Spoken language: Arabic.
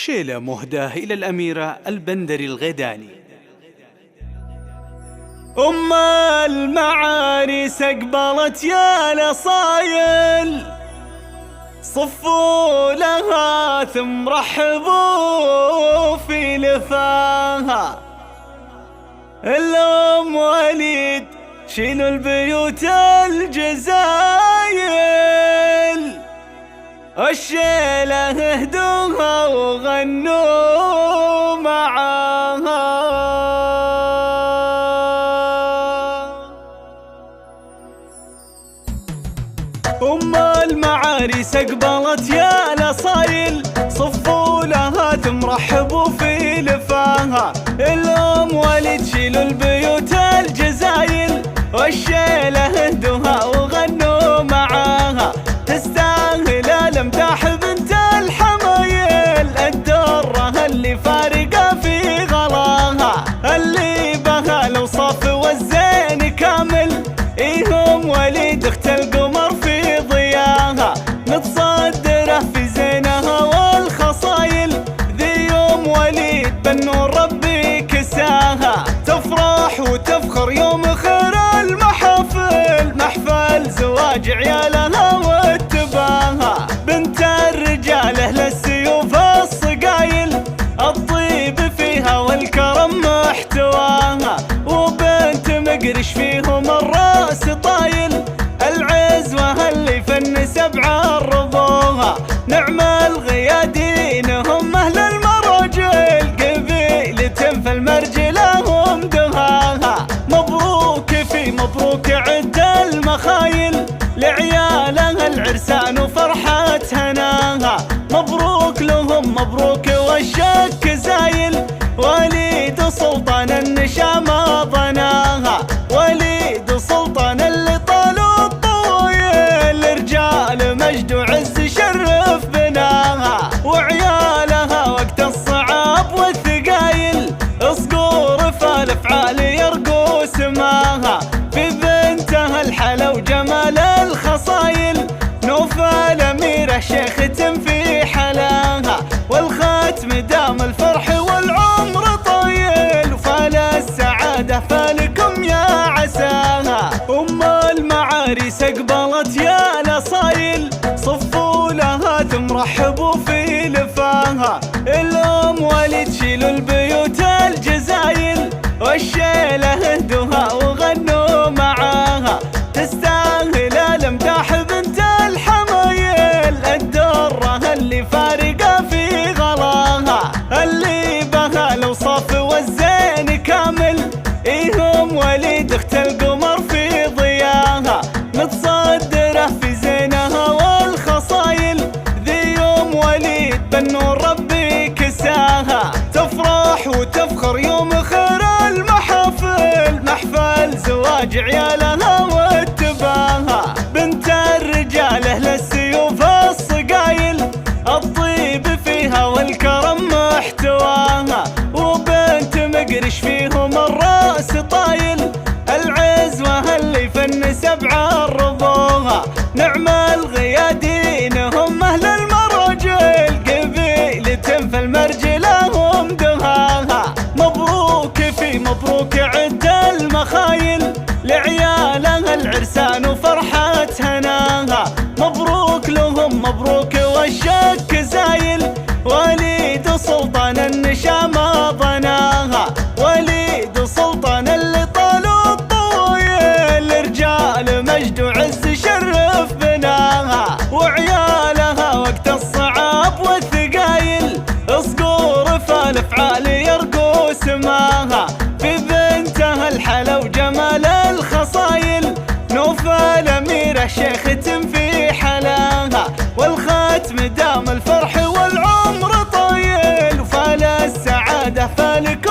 شيلة مهداة إلى الأميرة البندري الغيداني. أم المعاريس أقبلت يا الأصايل، صفوا لها ثم رحبوا في لفاها. الأم وليد شيلوا البيوت الجزايل، الشيلة اهدوها وغنوا معاها. أم المعاريس أقبلت يا الأصايل، صفوا لها ثم رحبوا في لفاها. الأم وليد شيلوا البيوت الجزايل، والشيلة اهدوها وغنوا معاها. تستاهل الامداح بنت الحمايل، الدرة اللي فارقة في غلاها، اللي بها الأوصاف والزين كامل. إيهم وليد اخت القمر في ضياها، متصدرة في زينها والخصايل. ذي يوم وليد بالنور ربي كساها، تفرح وتفخر يوم خير المحافل، محفل زواج عيالها واتباها. بنت الرجال اهل السيوف الصقايل، الطيب فيها والكرم محتواها. وبنت مقرش فيهم الراس طايل، العزوة اللي فن سبع ربوها. نعم الغيادين هم اهل المراجل، قبيلة في المرجلة هم دهاها. مبروك في مبروك عد المخايل، لعيالها العرسان وفرحة هناها. مبروك لهم مبروك والشك زايل، وليد سلطان النشامة ضناها. وليد سلطان اللي طالوا الطويل، رجال مجد وعز شرف بناها. وعيالها وقت الصعاب والثقايل، صقور فالافعال يرقوا سماها. في بنتها الحلا وجمال الخصايل، نوفل أميرة شيخ تم في حلاها. والختم دام الفرح والعمر طويل، وفال السعادة فالكم يا عساها. أم المعاريس أقبلت يا الأصايل، صفوا لها ثم رحبوا في لفاها. الأم وليد شيلوا البيوت الجزايل، والشيلة اهدوها وغنوا معاها. تستاهل الامداح بنت الحمايل، الدرة اللي فارقة في غلاها، اللي بها الأوصاف والزين كامل. إيهم وليد اخت القمر في ضياها، متصدرة في زينها والخصايل. ذي يوم وليد بالنور ربي كساها، تفرح وتفخر يوم خير المحافل، محفل زواج عيالها واتباها. بنت الرجال اهل السيوف الصقايل، الطيب فيها والكرم محتواها. وبنت مقرش فيهم الراس طايل، العزوة اللي فن سبع ربوها. نعم الغيادين هم اهل المراجل، قبيلة في المرجلة هم دهاها. مبروك في مبروك عد المخايل، لعيالها العرسان وفرحة هناها. مبروك لهم مبروك والشك زايل، وليد سلطان النشامة ضناها. وليد سلطان اللي طالوا الطويل، رجال مجد وعز شرف بناها. وعيالها وقت الصعاب والثقايل، صقور فالافعال يرقوا سماها. في بنتها الحلا وجمال الخصايل، نوفل أميرة شيخ تم في حلاها. والختم دام الفرح والعمر طويل، وفال السعادة فالك